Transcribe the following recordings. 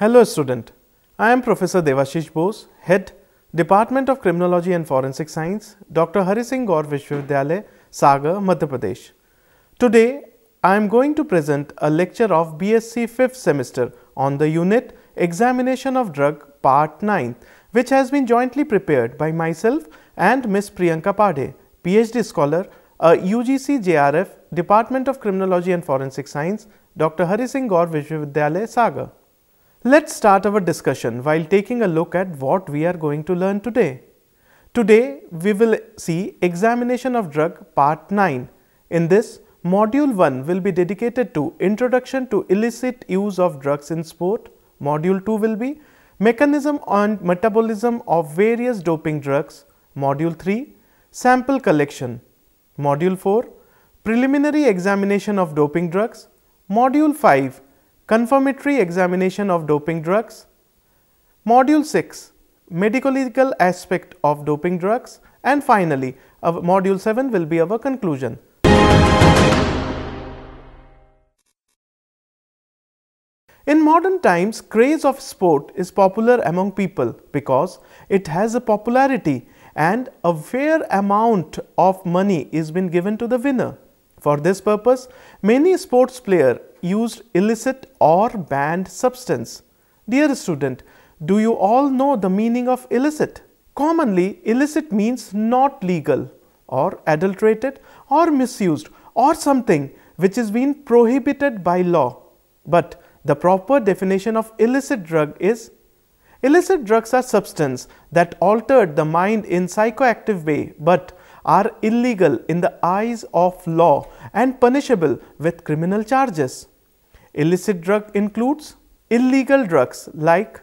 Hello student, I am Professor Devashish Bose, Head, Department of Criminology and Forensic Science, Dr. Hari Singh Gaur Vishwavidyalaya, Sagar, Madhya Pradesh. Today, I am going to present a lecture of BSc 5th semester on the unit Examination of Drug Part 9, which has been jointly prepared by myself and Ms. Priyanka Padhe, PhD scholar, a UGC JRF, Department of Criminology and Forensic Science, Dr. Hari Singh Gaur Vishwavidyalaya, Sagar. Let's start our discussion while taking a look at what we are going to learn today. Today, we will see Examination of Drug Part 9. In this, Module 1 will be dedicated to Introduction to Illicit Use of Drugs in Sport. Module 2 will be Mechanism and Metabolism of Various Doping Drugs. Module 3, Sample Collection. Module 4, Preliminary Examination of Doping Drugs. Module 5, Confirmatory Examination of Doping Drugs. Module 6, Medico-legal Aspect of Doping Drugs. And finally, Module 7 will be our conclusion. In modern times, craze of sport is popular among people because it has a popularity and a fair amount of money is been given to the winner. For this purpose, many sports players used illicit or banned substance. Dear student, do you all know the meaning of illicit? Commonly, illicit means not legal or adulterated or misused or something which is being prohibited by law. But the proper definition of illicit drug is: illicit drugs are substances that altered the mind in psychoactive way but are illegal in the eyes of law and punishable with criminal charges. Illicit drug includes illegal drugs like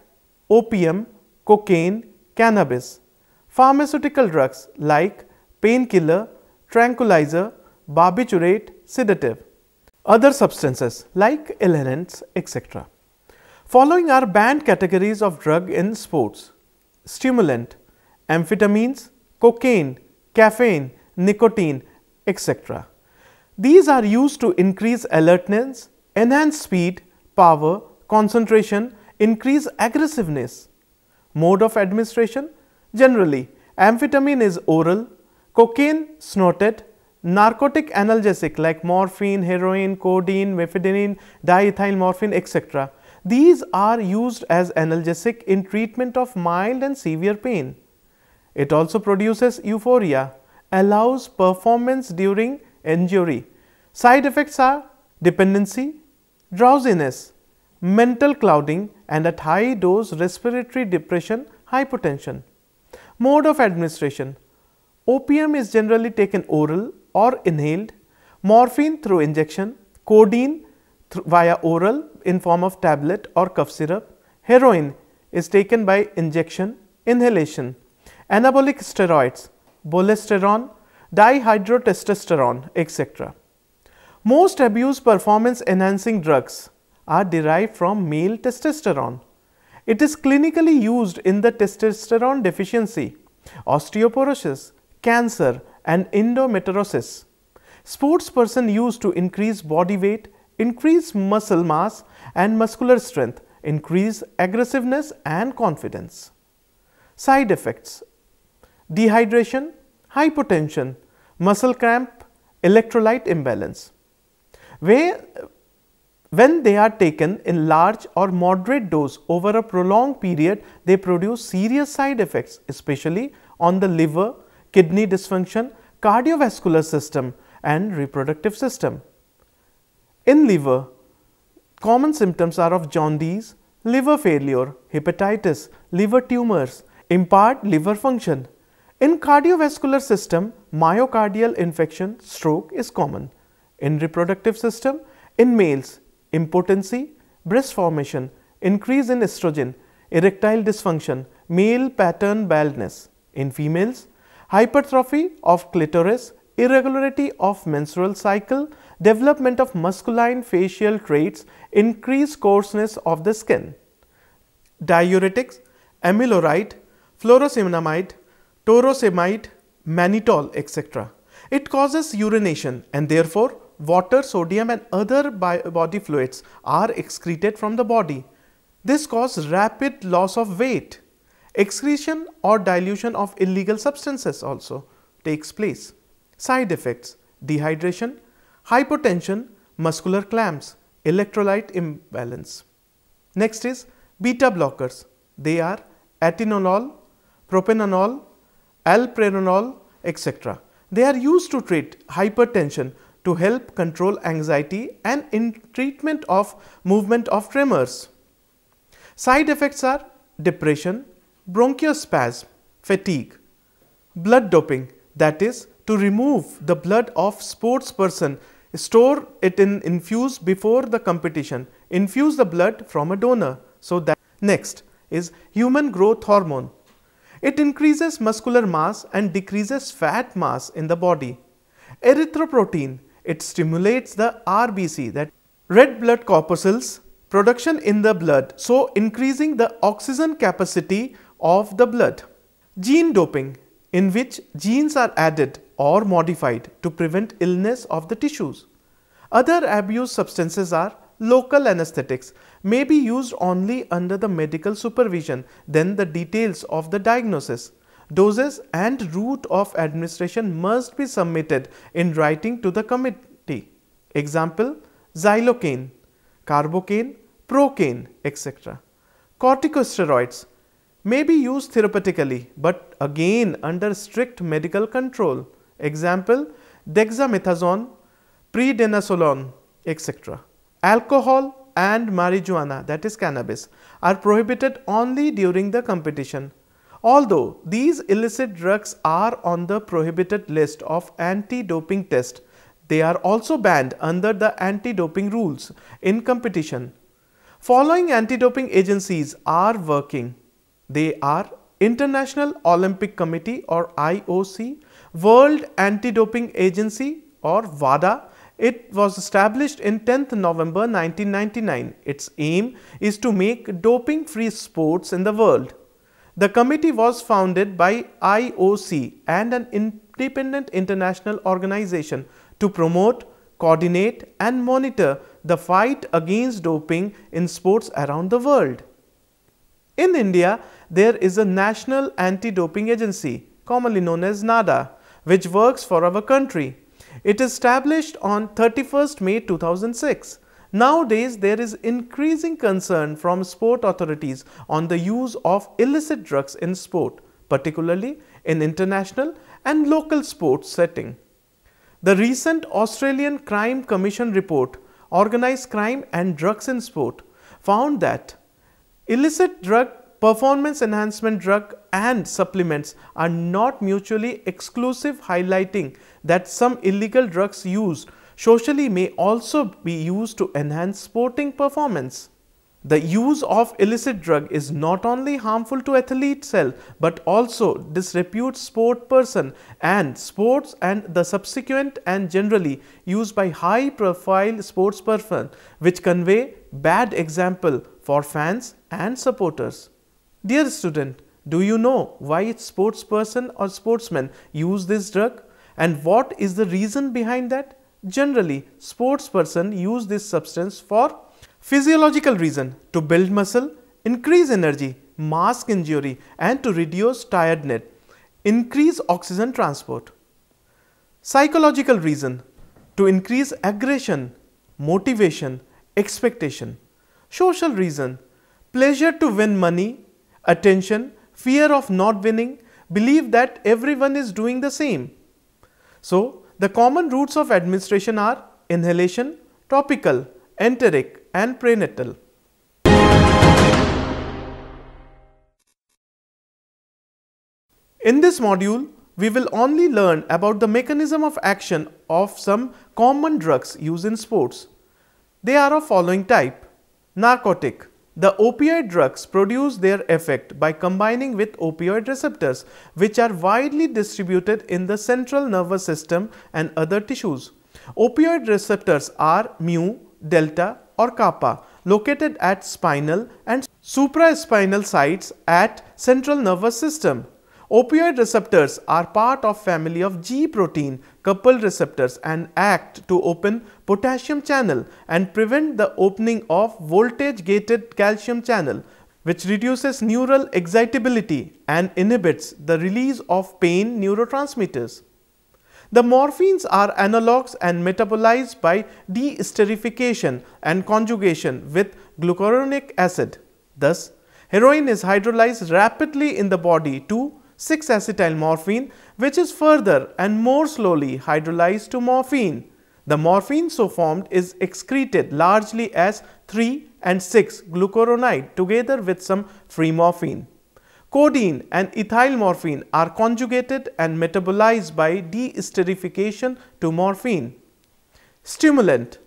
opium, cocaine, cannabis, pharmaceutical drugs like painkiller, tranquilizer, barbiturate, sedative, other substances like inhalants, etc. Following are banned categories of drug in sports: stimulant, amphetamines, cocaine, caffeine, nicotine, etc. These are used to increase alertness, enhance speed, power, concentration, increase aggressiveness. Mode of administration: generally, amphetamine is oral, cocaine snorted, narcotic analgesic like morphine, heroin, codeine, methadone, diethyl morphine, etc. These are used as analgesic in treatment of mild and severe pain. It also produces euphoria, allows performance during injury. Side effects are dependency, drowsiness, mental clouding, and at high dose respiratory depression, hypotension. Mode of administration: opium is generally taken oral or inhaled, morphine through injection, codeine via oral in form of tablet or cough syrup, heroin is taken by injection, inhalation, anabolic steroids, bolesterone, dihydrotestosterone, etc. Most abused performance enhancing drugs are derived from male testosterone. It is clinically used in the testosterone deficiency, osteoporosis, cancer, and endometriosis. Sportsperson used to increase body weight, increase muscle mass and muscular strength, increase aggressiveness and confidence. Side effects: dehydration, hypotension, muscle cramp, electrolyte imbalance. When they are taken in large or moderate dose over a prolonged period, they produce serious side effects, especially on the liver, kidney dysfunction, cardiovascular system, and reproductive system. In liver, common symptoms are of jaundice, liver failure, hepatitis, liver tumors, impaired liver function. In cardiovascular system, myocardial infarction, stroke is common. In reproductive system, in males, impotency, breast formation, increase in estrogen, erectile dysfunction, male pattern baldness. In females, hypertrophy of clitoris, irregularity of menstrual cycle, development of masculine facial traits, increased coarseness of the skin. Diuretics, amiloride, furosemide, taurosemide, mannitol, etc. It causes urination and therefore water, sodium and other body fluids are excreted from the body. This causes rapid loss of weight. Excretion or dilution of illegal substances also takes place. Side effects: dehydration, hypotension, muscular cramps, electrolyte imbalance. Next is beta blockers. They are atenolol, propranolol, alpranolol, etc. They are used to treat hypertension, to help control anxiety, and in treatment of movement of tremors. Side effects are depression, bronchospasm, fatigue. Blood doping, that is to remove the blood of sports person, store it in infuse before the competition, infuse the blood from a donor. So that next is human growth hormone. It increases muscular mass and decreases fat mass in the body. Erythropoietin, it stimulates the RBC, that red blood corpuscles production in the blood, so increasing the oxygen capacity of the blood. Gene doping, in which genes are added or modified to prevent illness of the tissues. Other abused substances are local anesthetics, may be used only under the medical supervision, then the details of the diagnosis. Doses and route of administration must be submitted in writing to the committee. Example: xylocaine, carbocaine, procaine, etc. Corticosteroids may be used therapeutically, but again under strict medical control. Example: dexamethasone, prednisolone, etc. Alcohol and marijuana, that is cannabis, are prohibited only during the competition. Although these illicit drugs are on the prohibited list of anti-doping tests, they are also banned under the anti-doping rules in competition. Following anti-doping agencies are working. They are International Olympic Committee or IOC, World Anti-Doping Agency or WADA. It was established in 10th November 1999. Its aim is to make doping-free sports in the world. The committee was founded by IOC and an independent international organization to promote, coordinate and monitor the fight against doping in sports around the world. In India, there is a National Anti-Doping Agency, commonly known as NADA, which works for our country. It is established on 31st May 2006. Nowadays, there is increasing concern from sport authorities on the use of illicit drugs in sport, particularly in international and local sports setting. The recent Australian Crime Commission report, Organised Crime and Drugs in Sport, found that illicit drug, performance enhancement drug and supplements are not mutually exclusive, highlighting that some illegal drugs used socially may also be used to enhance sporting performance. The use of illicit drug is not only harmful to athlete's health but also disreputes sport person and sports and the subsequent and generally used by high profile sports person, which convey bad example for fans and supporters. Dear student, do you know why sports person or sportsmen use this drug and what is the reason behind that? Generally, sports person use this substance for physiological reason, to build muscle, increase energy, mask injury and to reduce tiredness, increase oxygen transport. Psychological reason, to increase aggression, motivation, expectation. Social reason, pleasure to win money, attention, fear of not winning, believe that everyone is doing the same. So, the common routes of administration are inhalation, topical, enteric and prenatal. In this module, we will only learn about the mechanism of action of some common drugs used in sports. They are of following type. Narcotic. The opioid drugs produce their effect by combining with opioid receptors, which are widely distributed in the central nervous system and other tissues. Opioid receptors are mu, delta or kappa, located at spinal and supraspinal sites at central nervous system. Opioid receptors are part of family of G protein coupled receptors and act to open potassium channel and prevent the opening of voltage gated calcium channel, which reduces neural excitability and inhibits the release of pain neurotransmitters. The morphines are analogues and metabolized by deesterification and conjugation with glucuronic acid. Thus, heroin is hydrolyzed rapidly in the body to 6-acetyl morphine, which is further and more slowly hydrolyzed to morphine. The morphine so formed is excreted largely as 3 and 6 glucuronide together with some free morphine. Codeine and ethyl morphine are conjugated and metabolized by deesterification to morphine. Stimulant.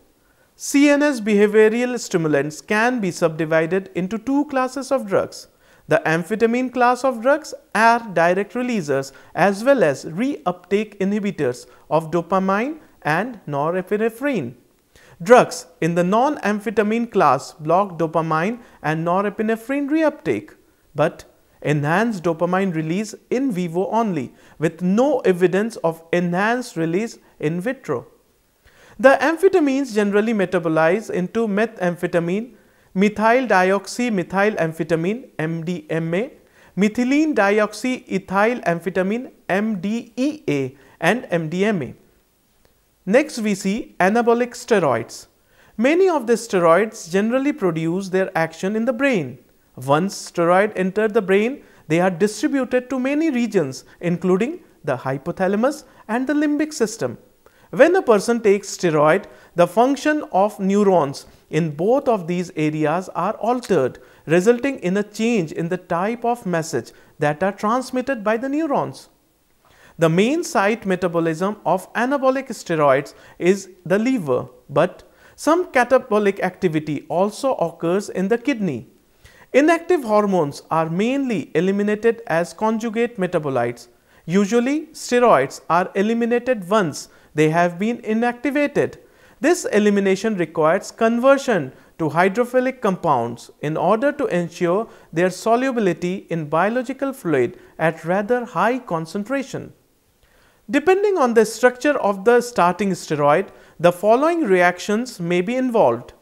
CNS behavioral stimulants can be subdivided into two classes of drugs. The amphetamine class of drugs are direct releasers as well as reuptake inhibitors of dopamine and norepinephrine. Drugs in the non-amphetamine class block dopamine and norepinephrine reuptake, but enhance dopamine release in vivo only, with no evidence of enhanced release in vitro. The amphetamines generally metabolize into methamphetamine, methyl dioxymethylamphetamine (MDMA), methylene dioxyethylamphetamine (MDEA), and MDMA. Next we see anabolic steroids. Many of the steroids generally produce their action in the brain. Once steroids enter the brain, they are distributed to many regions, including the hypothalamus and the limbic system. When a person takes steroid, the function of neurons in both of these areas are altered, resulting in a change in the type of message that are transmitted by the neurons. The main site metabolism of anabolic steroids is the liver, but some catabolic activity also occurs in the kidney. Inactive hormones are mainly eliminated as conjugate metabolites. Usually, steroids are eliminated once they have been inactivated. This elimination requires conversion to hydrophilic compounds in order to ensure their solubility in biological fluid at rather high concentration. Depending on the structure of the starting steroid, the following reactions may be involved.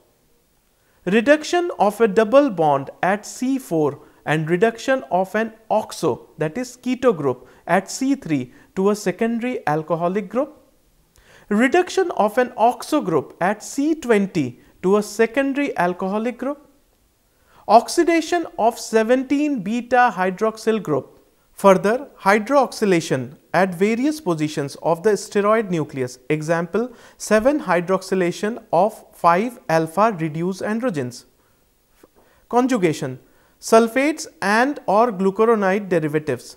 Reduction of a double bond at C4 and reduction of an oxo, that is keto group, at C3 to a secondary alcoholic group. Reduction of an oxo group at C20 to a secondary alcoholic group. Oxidation of 17 beta hydroxyl group. Further hydroxylation at various positions of the steroid nucleus, example 7-hydroxylation of 5-alpha reduced androgens. Conjugation, sulfates and or glucuronide derivatives.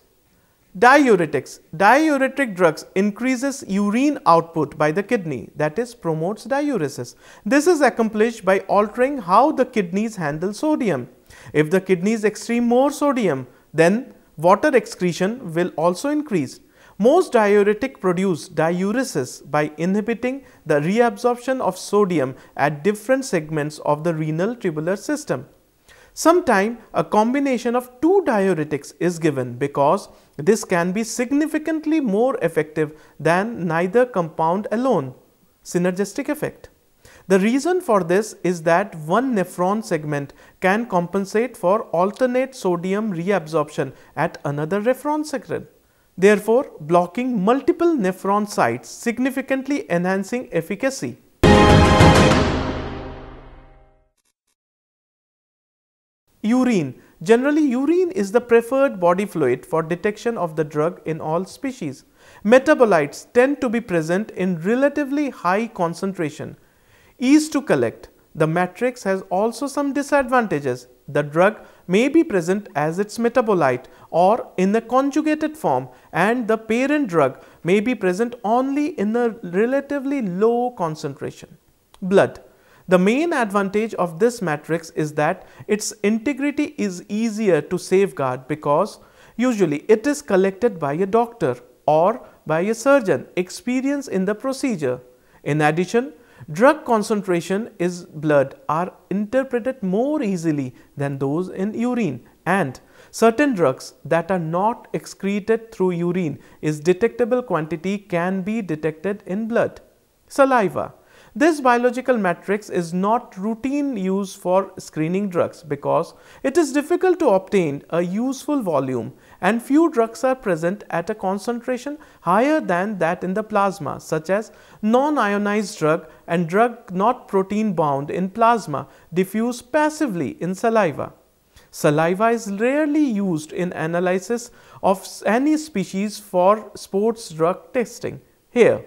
Diuretics. Diuretic drugs increases urine output by the kidney, that is promotes diuresis. This is accomplished by altering how the kidneys handle sodium. If the kidneys excrete more sodium, then water excretion will also increase. Most diuretic produce diuresis by inhibiting the reabsorption of sodium at different segments of the renal tubular system. Sometimes a combination of two diuretics is given because this can be significantly more effective than neither compound alone. Synergistic effect. The reason for this is that one nephron segment can compensate for alternate sodium reabsorption at another nephron segment, therefore blocking multiple nephron sites, significantly enhancing efficacy. Urine. Generally, urine is the preferred body fluid for detection of the drug in all species. Metabolites tend to be present in relatively high concentration. Ease to collect. The matrix has also some disadvantages. The drug may be present as its metabolite or in the conjugated form, and the parent drug may be present only in a relatively low concentration. Blood. The main advantage of this matrix is that its integrity is easier to safeguard because usually it is collected by a doctor or by a surgeon experienced in the procedure. In addition, drug concentration in blood are interpreted more easily than those in urine, and Certain drugs that are not excreted through urine is detectable quantity can be detected in blood. Saliva. This biological matrix is not routine use for screening drugs because it is difficult to obtain a useful volume and few drugs are present at a concentration higher than that in the plasma, such as non-ionized drug and drug not protein bound in plasma diffuse passively in saliva. Saliva is rarely used in analysis of any species for sports drug testing. Here,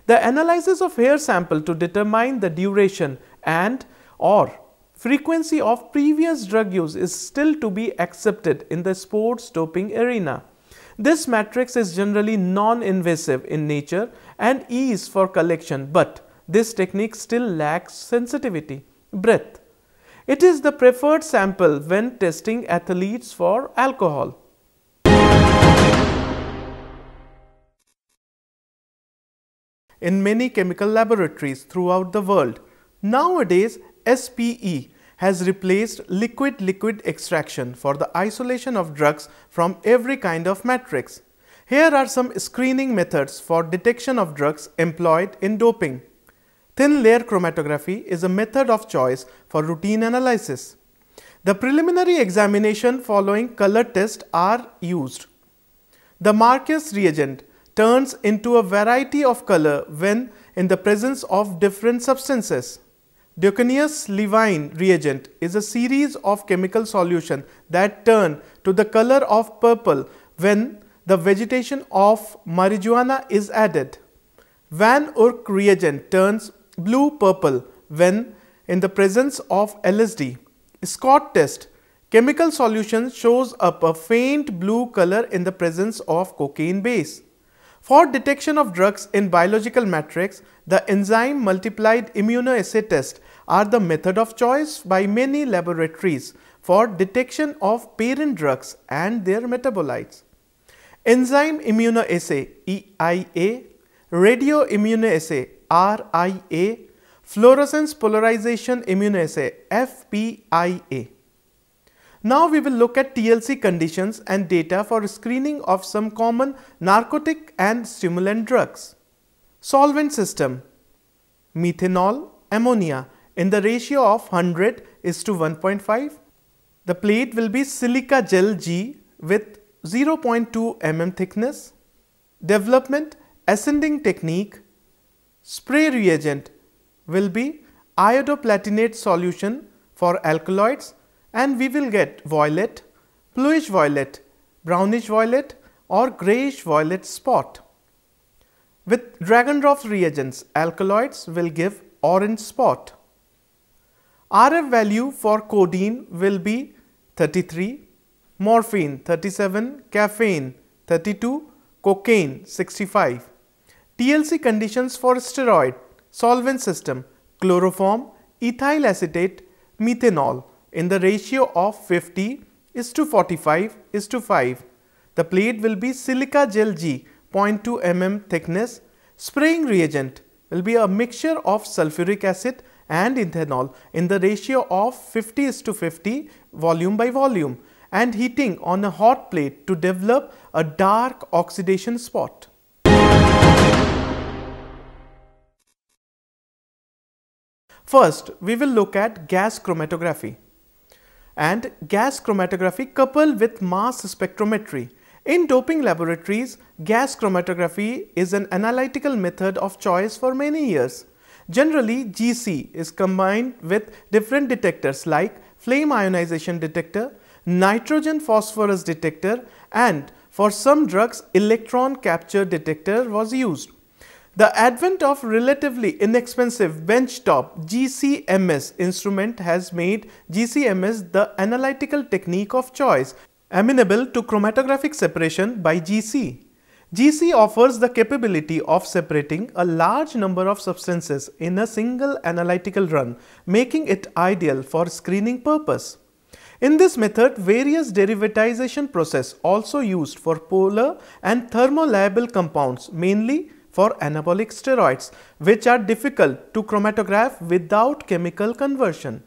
the analysis of hair sample to determine the duration and or frequency of previous drug use is still to be accepted in the sports doping arena. This matrix is generally non-invasive in nature and ease for collection, but this technique still lacks sensitivity. Breath. It is the preferred sample when testing athletes for alcohol. In many chemical laboratories throughout the world, nowadays SPE has replaced liquid-liquid extraction for the isolation of drugs from every kind of matrix. Here are some screening methods for detection of drugs employed in doping. Thin layer chromatography is a method of choice for routine analysis. The preliminary examination following color test are used. The Marquez reagent turns into a variety of color when in the presence of different substances. Diaconus levine reagent is a series of chemical solutions that turn to the color of purple when the vegetation of marijuana is added. Van Urk reagent turns blue-purple when in the presence of LSD. Scott test. Chemical solution shows up a faint blue color in the presence of cocaine base. For detection of drugs in biological matrix, the enzyme multiplied immunoassay test are the method of choice by many laboratories for detection of parent drugs and their metabolites. Enzyme immunoassay EIA, radioimmunoassay RIA, fluorescence polarization immunoassay FPIA. Now we will look at TLC conditions and data for screening of some common narcotic and stimulant drugs. Solvent system. Methanol, ammonia in the ratio of 100:1.5. The plate will be silica gel G with 0.2 mm thickness. Development ascending technique. Spray reagent will be iodoplatinate solution for alkaloids, and we will get violet, bluish violet, brownish violet or grayish violet spot. With dragon drop reagents, alkaloids will give orange spot. RF value for codeine will be 33, morphine 37, caffeine 32, cocaine 65. TLC conditions for steroid, solvent system, chloroform, ethyl acetate, methanol in the ratio of 50:45:5. The plate will be silica gel G, 0.2 mm thickness. Spraying reagent will be a mixture of sulfuric acid and ethanol in the ratio of 50:50 volume by volume and heating on a hot plate to develop a dark oxidation spot. First, we will look at gas chromatography and gas chromatography coupled with mass spectrometry. In doping laboratories, gas chromatography is an analytical method of choice for many years. Generally, GC is combined with different detectors like flame ionization detector, nitrogen phosphorus detector, and for some drugs, electron capture detector was used. The advent of relatively inexpensive benchtop GCMS instrument has made GCMS the analytical technique of choice, amenable to chromatographic separation by GC. GC offers the capability of separating a large number of substances in a single analytical run, making it ideal for screening purpose. In this method, various derivatization process also used for polar and thermolabile compounds, mainly for anabolic steroids, which are difficult to chromatograph without chemical conversion.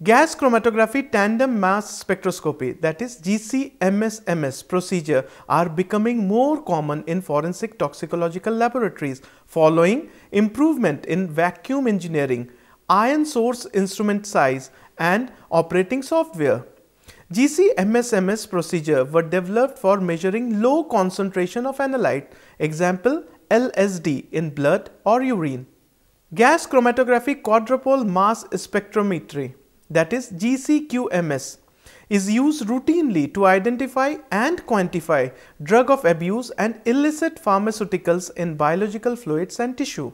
Gas chromatography tandem mass spectroscopy, that is GC-MS procedure, are becoming more common in forensic toxicological laboratories following improvement in vacuum engineering, ion source instrument size and operating software. GC-MS procedure were developed for measuring low concentration of analyte, example LSD in blood or urine. Gas chromatography quadrupole mass spectrometry, that is GC-QMS, is used routinely to identify and quantify drug of abuse and illicit pharmaceuticals in biological fluids and tissue.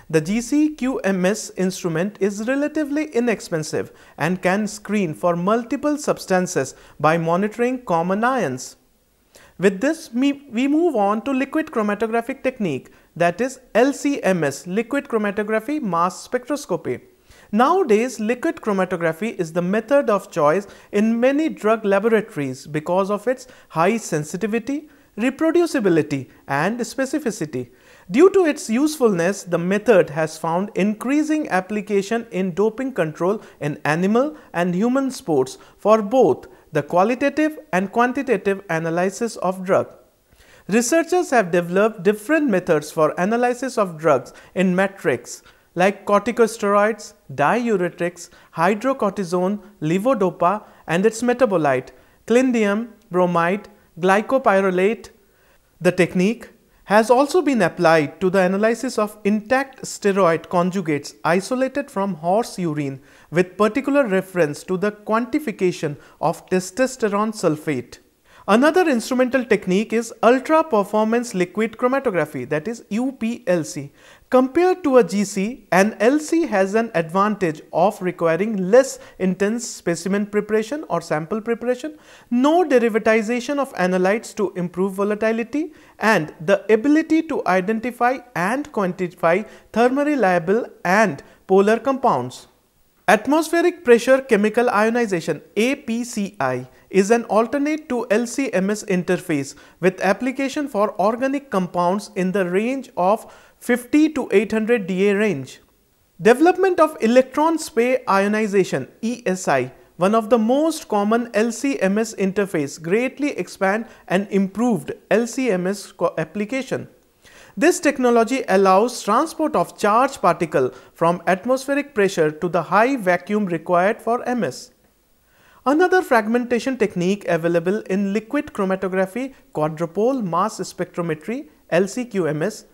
The GC-QMS instrument is relatively inexpensive and can screen for multiple substances by monitoring common ions. With this, we move on to liquid chromatographic technique, that is LCMS, liquid chromatography mass spectroscopy. Nowadays, liquid chromatography is the method of choice in many drug laboratories because of its high sensitivity, reproducibility and specificity. Due to its usefulness, the method has found increasing application in doping control in animal and human sports for both the qualitative and quantitative analysis of drug. Researchers have developed different methods for analysis of drugs in metrics like corticosteroids, diuretics, hydrocortisone, levodopa and its metabolite, clindium, bromide, glycopyrrolate. The technique has also been applied to the analysis of intact steroid conjugates isolated from horse urine with particular reference to the quantification of testosterone sulfate. Another instrumental technique is ultra performance liquid chromatography, that is UPLC. Compared to a GC, an LC has an advantage of requiring less intense specimen preparation or sample preparation, no derivatization of analytes to improve volatility, and the ability to identify and quantify thermoreliable and polar compounds. Atmospheric pressure chemical ionization APCI is an alternate to LC-MS interface with application for organic compounds in the range of 50 to 800 Da range. Development of electron spray ionization ESI, one of the most common LC-MS interface, greatly expand and improved LC-MS application. This technology allows transport of charged particle from atmospheric pressure to the high vacuum required for MS. Another fragmentation technique available in liquid chromatography quadrupole mass spectrometry LC-QMS,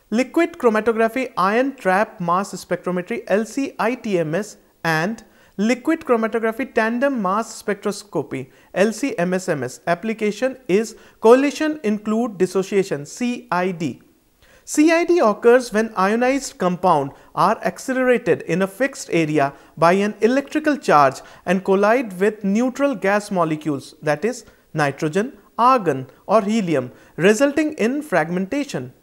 liquid chromatography ion trap mass spectrometry LC-ITMS and liquid chromatography tandem mass spectroscopy LC-MS application is coalition include dissociation CID. CID occurs when ionized compounds are accelerated in a fixed area by an electrical charge and collide with neutral gas molecules, that is nitrogen, argon or helium, resulting in fragmentation.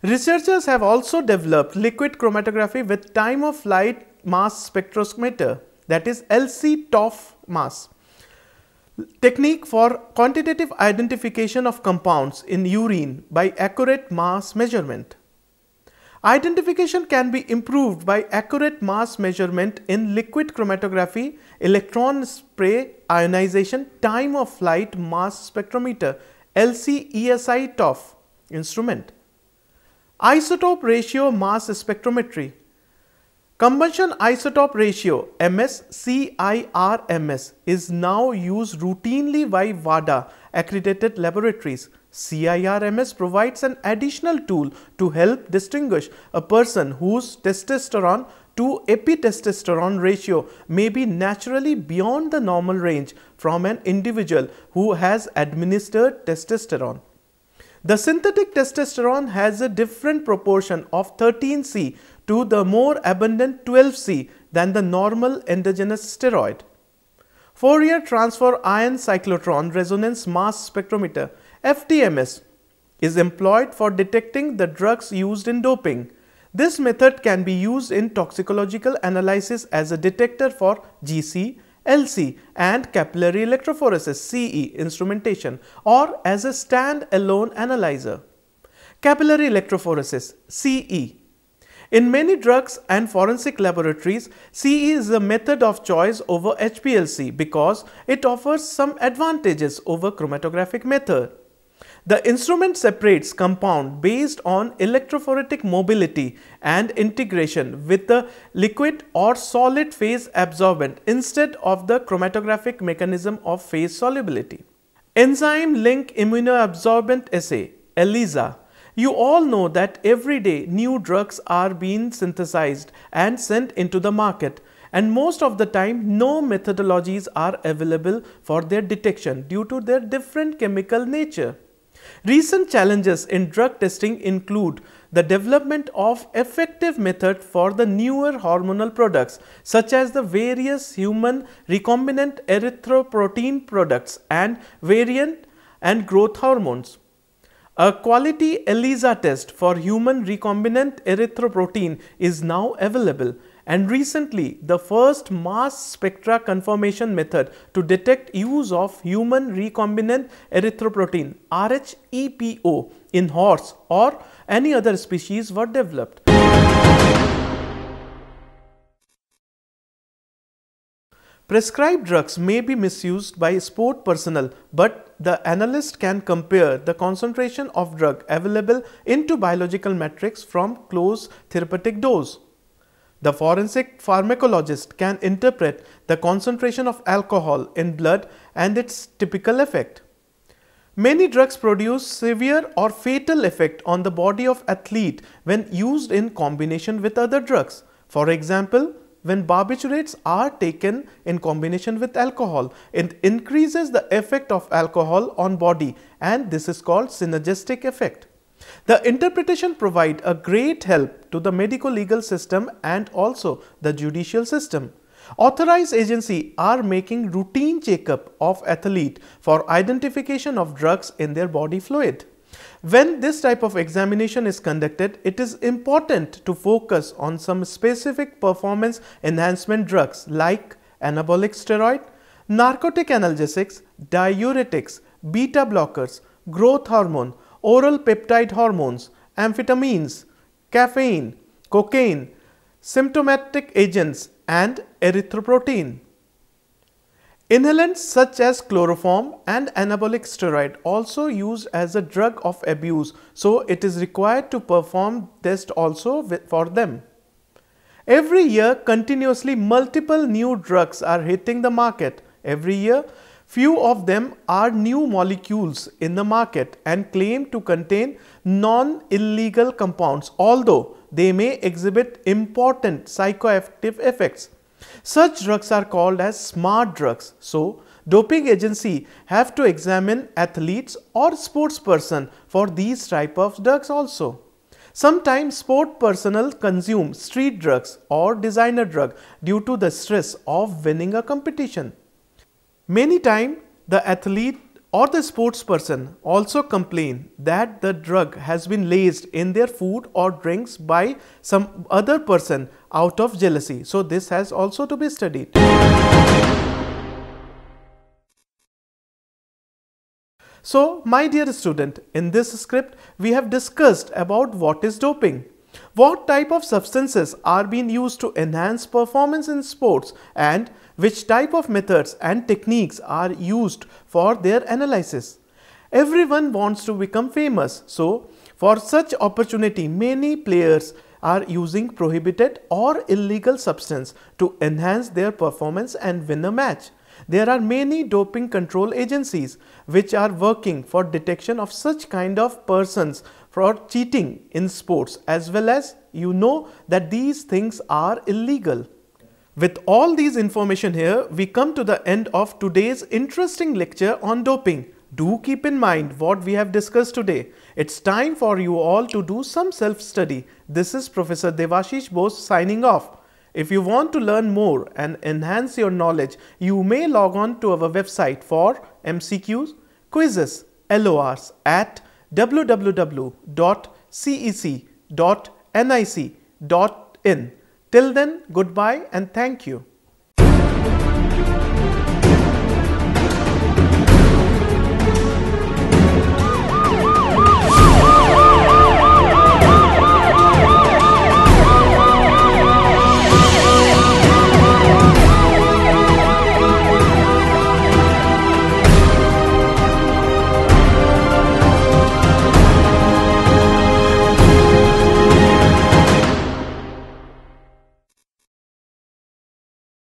Researchers have also developed liquid chromatography with time of flight mass spectrometer, that is LC-TOF mass technique for quantitative identification of compounds in urine by accurate mass measurement. Identification can be improved by accurate mass measurement in liquid chromatography, electron spray ionization, time of flight mass spectrometer, LC-ESI-TOF instrument. Isotope ratio mass spectrometry. Combustion isotope ratio MSCIRMS is now used routinely by WADA accredited laboratories. CIRMS provides an additional tool to help distinguish a person whose testosterone to epitestosterone ratio may be naturally beyond the normal range from an individual who has administered testosterone. The synthetic testosterone has a different proportion of 13C to the more abundant 12C than the normal endogenous steroid. Fourier transfer ion cyclotron resonance mass spectrometer FTMS is employed for detecting the drugs used in doping. This method can be used in toxicological analysis as a detector for GC, LC and capillary electrophoresis CE instrumentation or as a stand-alone analyzer. Capillary electrophoresis CE. In many drugs and forensic laboratories, CE is the method of choice over HPLC because it offers some advantages over chromatographic method. The instrument separates compound based on electrophoretic mobility and integration with the liquid or solid phase absorbent instead of the chromatographic mechanism of phase solubility. Enzyme link immunoabsorbent assay, ELISA. You all know that every day new drugs are being synthesized and sent into the market, and most of the time no methodologies are available for their detection due to their different chemical nature. Recent challenges in drug testing include the development of effective method for the newer hormonal products such as the various human recombinant erythroprotein products and variant and growth hormones. A quality ELISA test for human recombinant erythroprotein is now available, and recently the first mass spectra confirmation method to detect use of human recombinant erythroprotein (rhEPO) in horse or any other species were developed. Prescribed drugs may be misused by sport personnel, but the analyst can compare the concentration of drug available into biological matrix from close therapeutic dose. The forensic pharmacologist can interpret the concentration of alcohol in blood and its typical effect. Many drugs produce severe or fatal effect on the body of athlete when used in combination with other drugs. For example, when barbiturates are taken in combination with alcohol, it increases the effect of alcohol on body, and this is called synergistic effect. The interpretation provides a great help to the medico-legal system and also the judicial system. Authorized agencies are making routine checkup of athlete for identification of drugs in their body fluid. When this type of examination is conducted, it is important to focus on some specific performance enhancement drugs like anabolic steroid, narcotic analgesics, diuretics, beta blockers, growth hormone, oral peptide hormones, amphetamines, caffeine, cocaine, symptomatic agents, and erythroprotein. Inhalants such as chloroform and anabolic steroid also used as a drug of abuse, so it is required to perform tests also for them. Every year, continuously multiple new drugs are hitting the market. Every year, few of them are new molecules in the market and claim to contain non-illegal compounds, although they may exhibit important psychoactive effects. Such drugs are called as smart drugs. So, doping agency have to examine athletes or sportsperson for these type of drugs also. Sometimes sport personnel consume street drugs or designer drug due to the stress of winning a competition. Many times the athlete or the sportsperson also complain that the drug has been laced in their food or drinks by some other person out of jealousy. So this has also to be studied. So my dear student, in this script we have discussed about what is doping, what type of substances are being used to enhance performance in sports, and which type of methods and techniques are used for their analysis. Everyone wants to become famous, so for such opportunity many players are using prohibited or illegal substance to enhance their performance and win a match. There are many doping control agencies which are working for detection of such kind of persons for cheating in sports, as well as you know that these things are illegal. With all these information here, we come to the end of today's interesting lecture on doping. Do keep in mind what we have discussed today. It's time for you all to do some self-study. This is Professor Devashish Bose signing off. If you want to learn more and enhance your knowledge, you may log on to our website for MCQs, quizzes, LORs at www.cec.nic.in. Till then, goodbye and thank you.